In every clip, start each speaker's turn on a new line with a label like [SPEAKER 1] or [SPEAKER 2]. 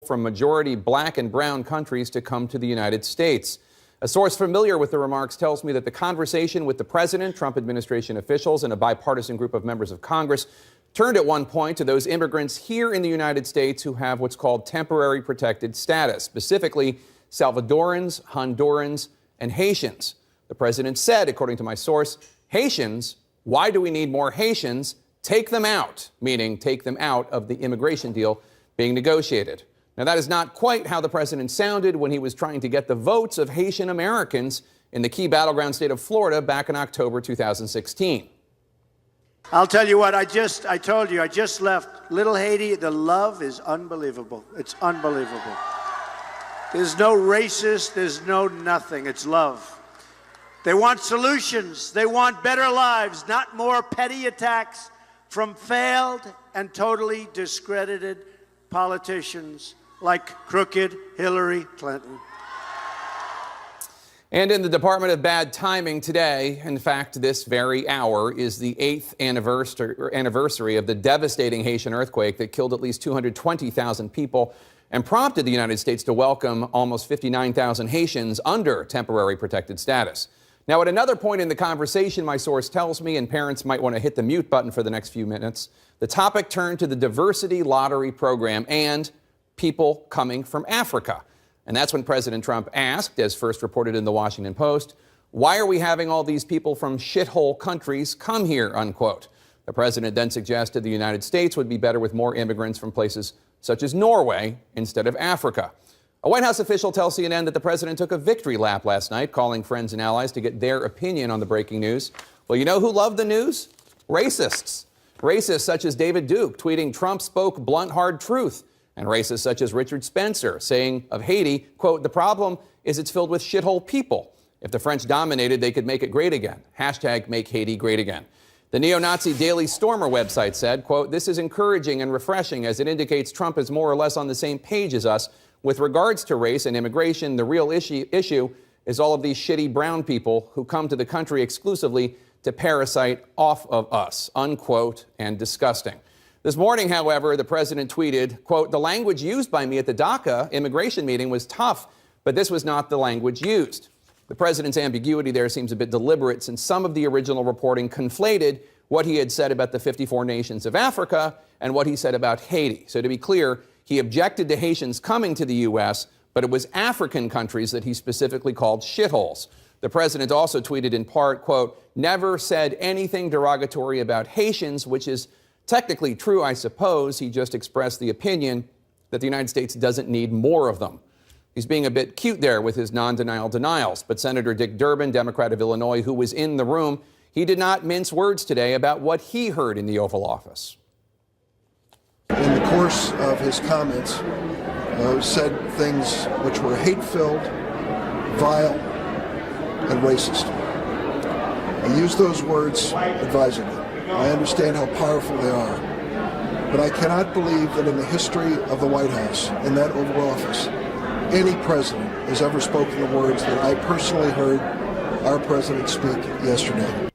[SPEAKER 1] from majority black and brown countries to come to the United States. A source familiar with the remarks tells me that the conversation with the president, Trump administration officials, and a bipartisan group of members of Congress turned at one point to those immigrants here in the United States who have what's called temporary protected status, specifically Salvadorans, Hondurans, and Haitians. The president said, according to my source, Haitians, why do we need more Haitians? Take them out, meaning take them out of the immigration deal being negotiated. Now, that is not quite how the president sounded when he was trying to get the votes of Haitian Americans in the key battleground state of Florida back in October 2016.
[SPEAKER 2] I'll tell you what, I told you, I just left Little Haiti. The love is unbelievable. It's unbelievable. There's no racist, there's no nothing. It's love. They want solutions. They want better lives, not more petty attacks from failed and totally discredited politicians like crooked Hillary Clinton.
[SPEAKER 1] And in the Department of Bad Timing today, in fact, this very hour, is the 8th anniversary of the devastating Haitian earthquake that killed at least 220,000 people and prompted the United States to welcome almost 59,000 Haitians under temporary protected status. Now, at another point in the conversation, my source tells me, and parents might want to hit the mute button for the next few minutes, the topic turned to the diversity lottery program and people coming from Africa. And that's when President Trump asked, as first reported in the Washington Post, why are we having all these people from shithole countries come here, unquote. The president then suggested the United States would be better with more immigrants from places such as Norway instead of Africa. A White House official tells CNN that the president took a victory lap last night, calling friends and allies to get their opinion on the breaking news. Well, you know who loved the news? Racists. Racists such as David Duke tweeting Trump spoke blunt, hard truth. And racists such as Richard Spencer saying of Haiti, quote, the problem is it's filled with shithole people. If the French dominated, they could make it great again. Hashtag make Haiti great again. The neo-Nazi Daily Stormer website said, quote, this is encouraging and refreshing as it indicates Trump is more or less on the same page as us. With regards to race and immigration, the real issue is all of these shitty brown people who come to the country exclusively to parasite off of us, unquote, and disgusting. This morning, however, the president tweeted, quote, the language used by me at the DACA immigration meeting was tough, but this was not the language used. The president's ambiguity there seems a bit deliberate since some of the original reporting conflated what he had said about the 54 nations of Africa and what he said about Haiti. So to be clear, he objected to Haitians coming to the U.S., but it was African countries that he specifically called shitholes. The president also tweeted in part, quote, never said anything derogatory about Haitians, which is technically true, I suppose. He just expressed the opinion that the United States doesn't need more of them. He's being a bit cute there with his non-denial denials. But Senator Dick Durbin, Democrat of Illinois, who was in the room, he did not mince words today about what he heard in the Oval Office.
[SPEAKER 3] In the course of his comments, said things which were hate-filled, vile, and racist. I use those words advisedly. I understand how powerful they are. But I cannot believe that in the history of the White House, in that Oval Office, any president has ever spoken the words that I personally heard our president speak yesterday.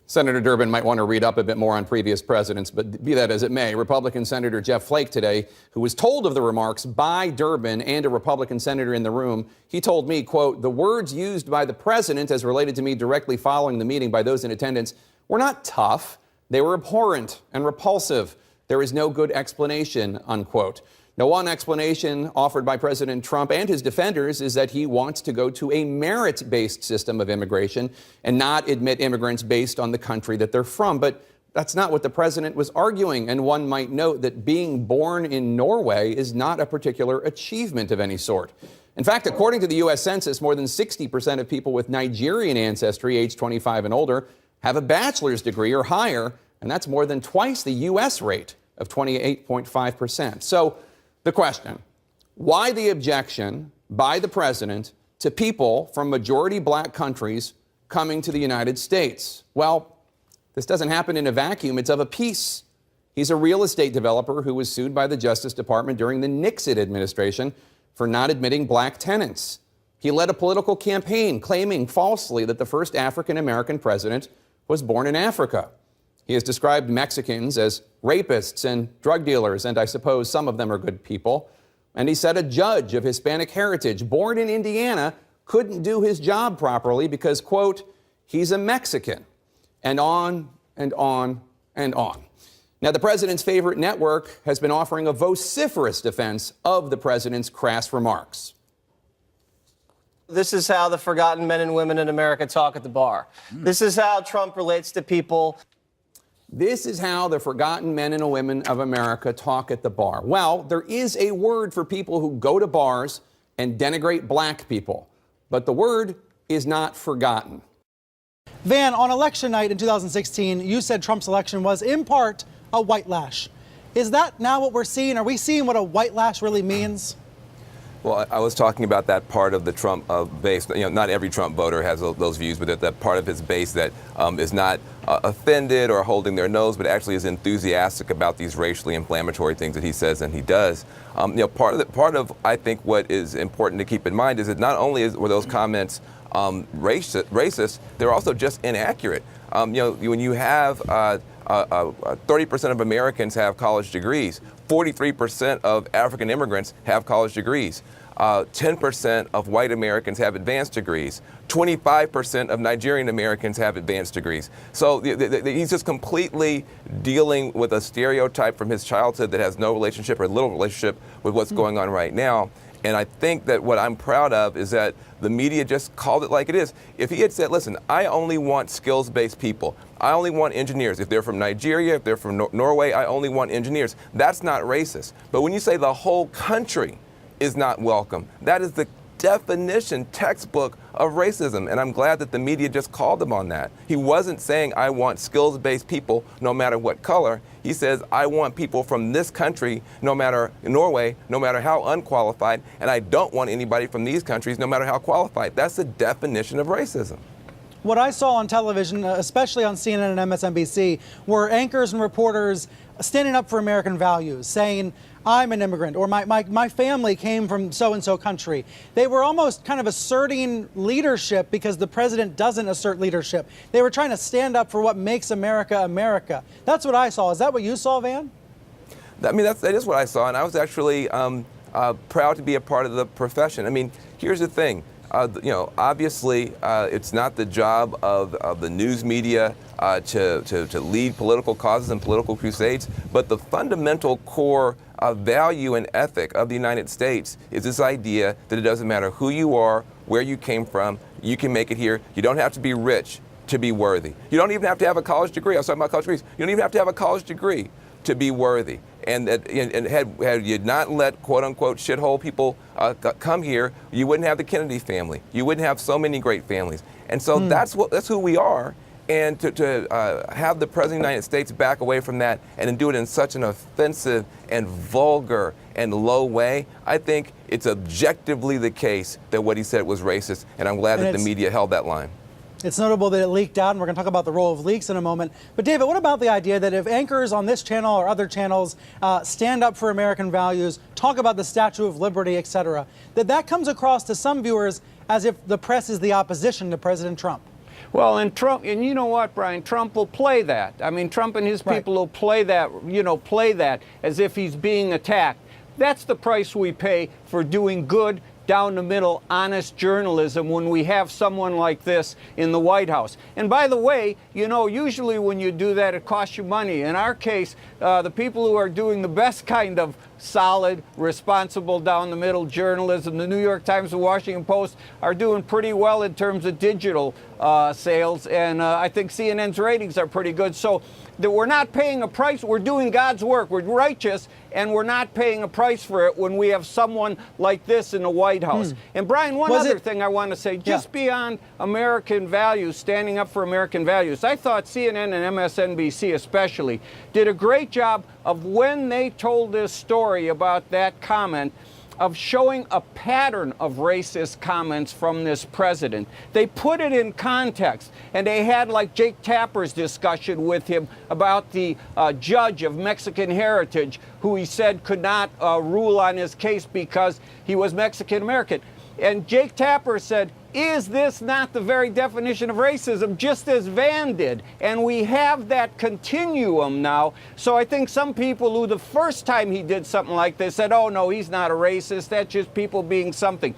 [SPEAKER 1] Senator Durbin might want to read up a bit more on previous presidents, but be that as it may, Republican Senator Jeff Flake today, who was told of the remarks by Durbin and a Republican senator in the room, he told me, quote, the words used by the president as related to me directly following the meeting by those in attendance were not tough. They were abhorrent and repulsive. There is no good explanation, unquote. Now, one explanation offered by President Trump and his defenders is that he wants to go to a merit-based system of immigration and not admit immigrants based on the country that they're from. But that's not what the president was arguing. And one might note that being born in Norway is not a particular achievement of any sort. In fact, according to the U.S. Census, more than 60% of people with Nigerian ancestry, age 25 and older, have a bachelor's degree or higher, and that's more than twice the U.S. rate of 28.5%. So the question, why the objection by the president to people from majority black countries coming to the United States? Well, this doesn't happen in a vacuum. It's of a piece. He's a real estate developer who was sued by the Justice Department during the Nixon administration for not admitting black tenants. He led a political campaign claiming falsely that the first African-American president was born in Africa. He has described Mexicans as rapists and drug dealers, and I suppose some of them are good people. And he said a judge of Hispanic heritage born in Indiana couldn't do his job properly because, quote, he's a Mexican. And on and on and on. Now, the president's favorite network has been offering a vociferous defense of the president's crass remarks.
[SPEAKER 4] This is how the forgotten men and women in America talk at the bar. This is how Trump relates to people.
[SPEAKER 1] This is how the forgotten men and women of America talk at the bar. Well, there is a word for people who go to bars and denigrate black people, but the word is not forgotten.
[SPEAKER 5] Van, on election night in 2016, you said Trump's election was, in part, a white lash. Is that now what we're seeing? Are we seeing what a white lash really means?
[SPEAKER 6] Well, I was talking about that part of the Trump base. You know, not every Trump voter has those views, but that part of his base that is not offended or holding their nose, but actually is enthusiastic about these racially inflammatory things that he says and he does. You know, part of I think what is important to keep in mind is that not only were those comments racist, they're also just inaccurate. You know, when you have 30% of Americans have college degrees. 43% of African immigrants have college degrees. 10% of white Americans have advanced degrees. 25% of Nigerian Americans have advanced degrees. So he's just completely dealing with a stereotype from his childhood that has no relationship or little relationship with what's going on right now. And I think that what I'm proud of is that the media just called it like it is. If he had said, listen, I only want skills-based people. I only want engineers. If they're from Nigeria, if they're from Norway, I only want engineers. That's not racist. But when you say the whole country is not welcome, that is the definition, textbook of racism. And I'm glad that the media just called him on that. He wasn't saying, I want skills-based people no matter what color. He says, I want people from this country, no matter Norway, no matter how unqualified, and I don't want anybody from these countries, no matter how qualified. That's the definition of racism.
[SPEAKER 5] What I saw on television, especially on CNN and MSNBC, were anchors and reporters standing up for American values, saying, I'm an immigrant, or my family came from so-and-so country. They were almost kind of asserting leadership because the president doesn't assert leadership. They were trying to stand up for what makes America, America. That's what I saw. Is that what you saw, Van?
[SPEAKER 6] I mean, that is what I saw, and I was actually proud to be a part of the profession. I mean, here's the thing. You know, obviously, it's not the job of the news media to lead political causes and political crusades, but the fundamental core value and ethic of the United States is this idea that it doesn't matter who you are, where you came from, you can make it here. You don't have to be rich to be worthy. You don't even have to have a college degree. I was talking about college degrees. You don't even have to have a college degree to be worthy. And had you not let quote-unquote shithole people come here, you wouldn't have the Kennedy family. You wouldn't have so many great families. And so that's who we are. And to have the President of the United States back away from that and to do it in such an offensive and vulgar and low way, I think it's objectively the case that what he said was racist. And I'm glad that the media held that line.
[SPEAKER 5] It's notable that it leaked out, and we're going to talk about the role of leaks in a moment. But David, what about the idea that if anchors on this channel or other channels stand up for American values, talk about the Statue of Liberty, et cetera, that comes across to some viewers as if the press is the opposition to President Trump?
[SPEAKER 7] Well, and Trump, and you know what, Brian, Trump will play that. I mean, Trump and his people will play that, play that as if he's being attacked. That's the price we pay for doing good, down the middle, honest journalism when we have someone like this in the White House. And by the way, usually when you do that, it costs you money. In our case, the people who are doing the best kind of solid, responsible, down the middle journalism, the New York Times, the Washington Post, are doing pretty well in terms of digital sales. And I think CNN's ratings are pretty good. So that we're not paying a price. We're doing God's work. We're righteous, and we're not paying a price for it when we have someone like this in the White House. And Brian, one other thing I want to say, just beyond American values, standing up for American values, I thought CNN and MSNBC especially did a great job of, when they told this story about that comment, of showing a pattern of racist comments from this president. They put it in context, and they had like Jake Tapper's discussion with him about the judge of Mexican heritage who he said could not rule on his case because he was Mexican American. And Jake Tapper said, is this not the very definition of racism, just as Van did? And we have that continuum now. So I think some people who the first time he did something like this said, oh, no, he's not a racist. That's just people being something.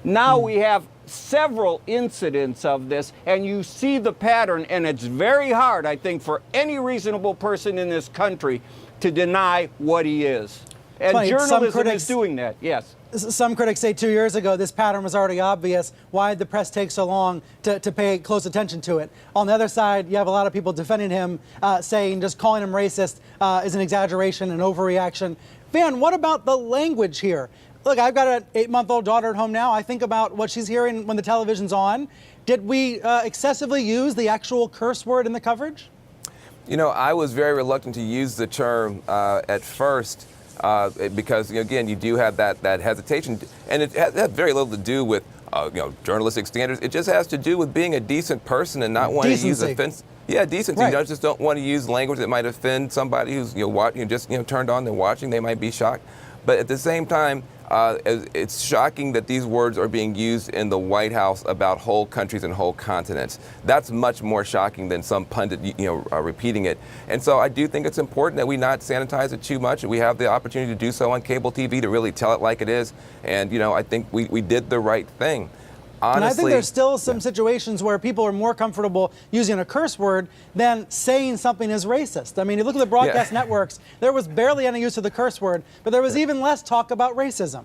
[SPEAKER 7] Now we have several incidents of this, and you see the pattern, and it's very hard, I think, for any reasonable person in this country to deny what he is. And
[SPEAKER 5] funny,
[SPEAKER 7] journalism is doing that, yes.
[SPEAKER 5] Some critics say 2 years ago this pattern was already obvious. Why did the press take so long to pay close attention to it? On the other side, you have a lot of people defending him, saying just calling him racist is an exaggeration, an overreaction. Van, what about the language here? Look, I've got an 8-month-old daughter at home now. I think about what she's hearing when the television's on. Did we excessively use the actual curse word in the coverage?
[SPEAKER 6] You know, I was very reluctant to use the term at first. Because, again, you do have that hesitation, and it has very little to do with, journalistic standards. It just has to do with being a decent person and not wanting to use offense. Yeah, decency.
[SPEAKER 5] Right.
[SPEAKER 6] You just don't want to use language that might offend somebody who's just turned on and watching. They might be shocked, but at the same time, it's shocking that these words are being used in the White House about whole countries and whole continents. That's much more shocking than some pundit, repeating it. And so I do think it's important that we not sanitize it too much. We have the opportunity to do so on cable TV to really tell it like it is. And, I think we did the right thing. Honestly,
[SPEAKER 5] and I think there's still some situations where people are more comfortable using a curse word than saying something is racist. I mean, you look at the broadcast networks, there was barely any use of the curse word, but there was even less talk about racism.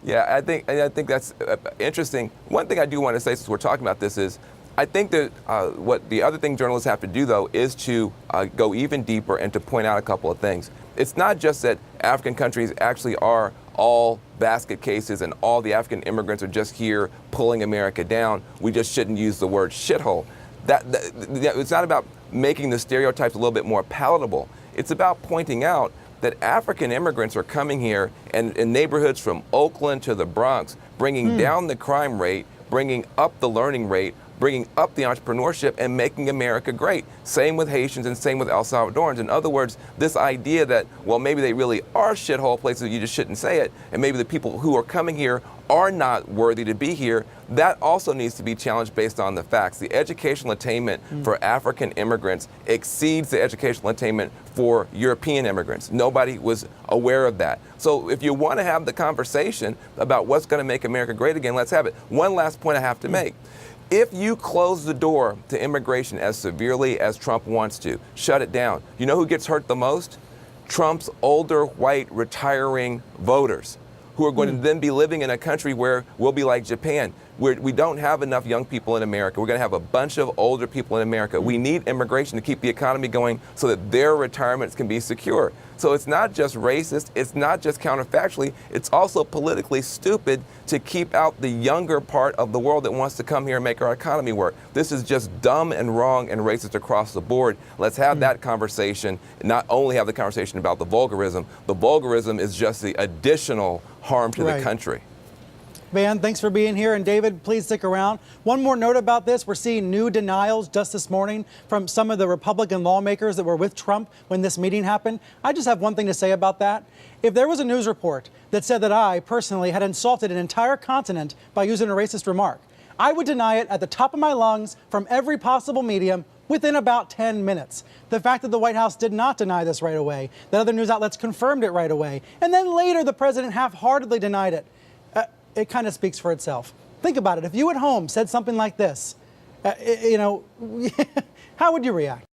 [SPEAKER 6] Yeah, I think that's interesting. One thing I do want to say, since we're talking about this, is I think that what the other thing journalists have to do, though, is to go even deeper and to point out a couple of things. It's not just that African countries actually are all basket cases and all the African immigrants are just here pulling America down. We just shouldn't use the word shithole. It's not about making the stereotypes a little bit more palatable. It's about pointing out that African immigrants are coming here and in neighborhoods from Oakland to the Bronx, bringing down the crime rate, bringing up the learning rate, bringing up the entrepreneurship and making America great. Same with Haitians and same with El Salvadorans. In other words, this idea that, well, maybe they really are shithole places, you just shouldn't say it, and maybe the people who are coming here are not worthy to be here, that also needs to be challenged based on the facts. The educational attainment for African immigrants exceeds the educational attainment for European immigrants. Nobody was aware of that. So if you want to have the conversation about what's going to make America great again, let's have it. One last point I have to make. If you close the door to immigration as severely as Trump wants to, shut it down, you know who gets hurt the most? Trump's older, white, retiring voters, who are going to then be living in a country where we'll be like Japan, where we don't have enough young people in America. We're going to have a bunch of older people in America. We need immigration to keep the economy going so that their retirements can be secure. So it's not just racist, it's not just counterfactually, it's also politically stupid to keep out the younger part of the world that wants to come here and make our economy work. This is just dumb and wrong and racist across the board. Let's have that conversation, and not only have the conversation about the vulgarism. The vulgarism is just the additional harm to the country.
[SPEAKER 5] Van, thanks for being here. And David, please stick around. One more note about this. We're seeing new denials just this morning from some of the Republican lawmakers that were with Trump when this meeting happened. I just have one thing to say about that. If there was a news report that said that I personally had insulted an entire continent by using a racist remark, I would deny it at the top of my lungs from every possible medium within about 10 minutes. The fact that the White House did not deny this right away, that other news outlets confirmed it right away, and then later the president half-heartedly denied it, it kind of speaks for itself. Think about it. If you at home said something like this, how would you react?